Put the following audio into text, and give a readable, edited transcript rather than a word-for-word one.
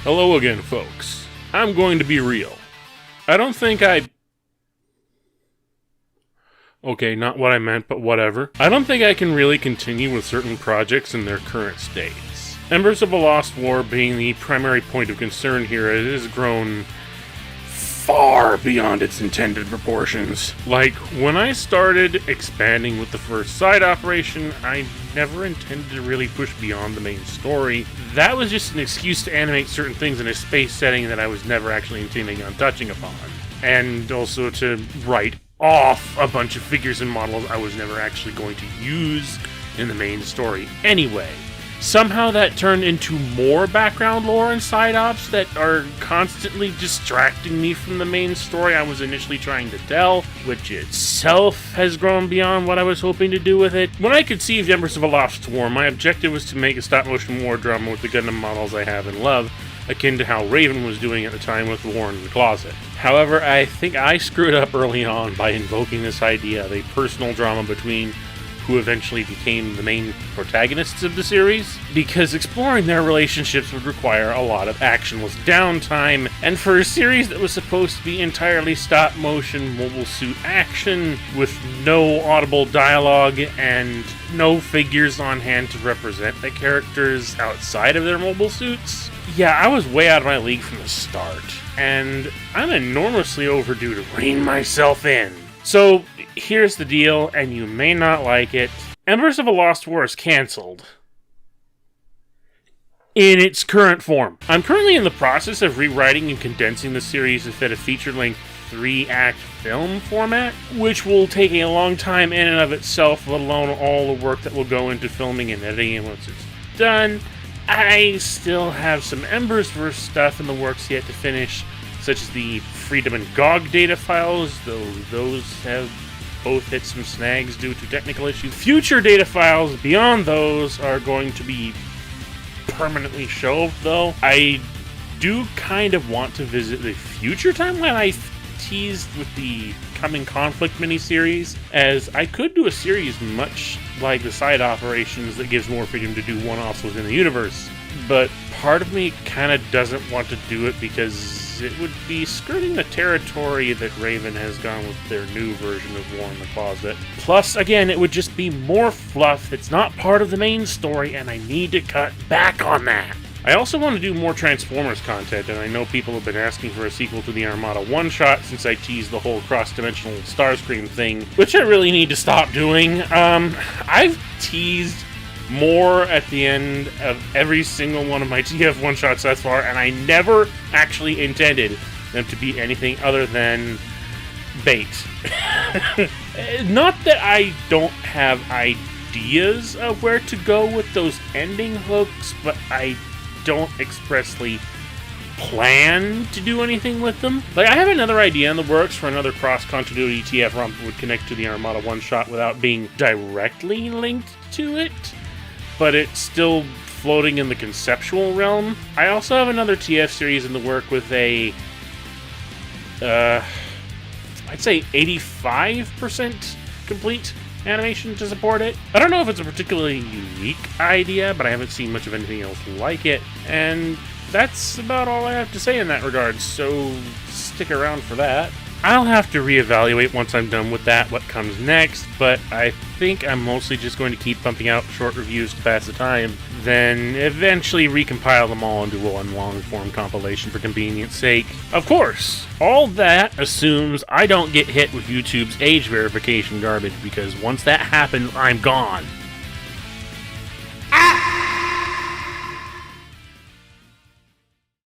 Hello again, folks. I'm going to be real. I don't think Okay, not what I meant, but whatever. I don't think I can really continue with certain projects in their current states. Embers of a Lost War being the primary point of concern here, it has grown far beyond its intended proportions. Like, when I started expanding with the first side operation, I never intended to really push beyond the main story. That was just an excuse to animate certain things in a space setting that I was never actually intending on touching upon. And also to write off a bunch of figures and models I was never actually going to use in the main story anyway. Somehow that turned into more background lore and side ops that are constantly distracting me from the main story I was initially trying to tell, which itself has grown beyond what I was hoping to do with it. When I conceived Embers of a Lost War, my objective was to make a stop-motion war drama with the Gundam models I have and love, akin to how Raven was doing at the time with War in the Closet. However, I think I screwed up early on by invoking this idea of a personal drama between who eventually became the main protagonists of the series, because exploring their relationships would require a lot of actionless downtime, and for a series that was supposed to be entirely stop-motion mobile suit action, with no audible dialogue and no figures on hand to represent the characters outside of their mobile suits, yeah, I was way out of my league from the start, and I'm enormously overdue to rein myself in. So, here's the deal, and you may not like it. Embers of a Lost War is cancelled. In its current form. I'm currently in the process of rewriting and condensing the series to fit a feature-length 3-act film format, which will take a long time in and of itself, let alone all the work that will go into filming and editing, and once it's done, I still have some Embersverse stuff in the works yet to finish, such as the Freedom and GOG data files, though those have both hit some snags due to technical issues. Future data files beyond those are going to be permanently shelved, though. I do kind of want to visit the future timeline I teased with the Coming Conflict miniseries, as I could do a series much like the side operations that gives more freedom to do one-offs within the universe. But part of me kind of doesn't want to do it because it would be skirting the territory that Raven has gone with their new version of War in the Closet. Plus, again, it would just be more fluff that's not part of the main story, and I need to cut back on that. I also want to do more Transformers content, and I know people have been asking for a sequel to the Armada one-shot since I teased the whole cross-dimensional Starscream thing, which I really need to stop doing. I've teased more at the end of every single one of my TF one-shots thus far, and I never actually intended them to be anything other than bait. Not that I don't have ideas of where to go with those ending hooks, but I don't expressly plan to do anything with them. Like, I have another idea in the works for another cross-continuity TF romp that would connect to the Armada one-shot without being directly linked to it, but it's still floating in the conceptual realm. I also have another TF series in the work with a, I'd say 85% complete animation to support it. I don't know if it's a particularly unique idea, but I haven't seen much of anything else like it, and that's about all I have to say in that regard, so stick around for that. I'll have to reevaluate once I'm done with that what comes next, but I think I'm mostly just going to keep pumping out short reviews to pass the time, then eventually recompile them all into one long-form compilation for convenience sake. Of course, all that assumes I don't get hit with YouTube's age verification garbage, because once that happens, I'm gone.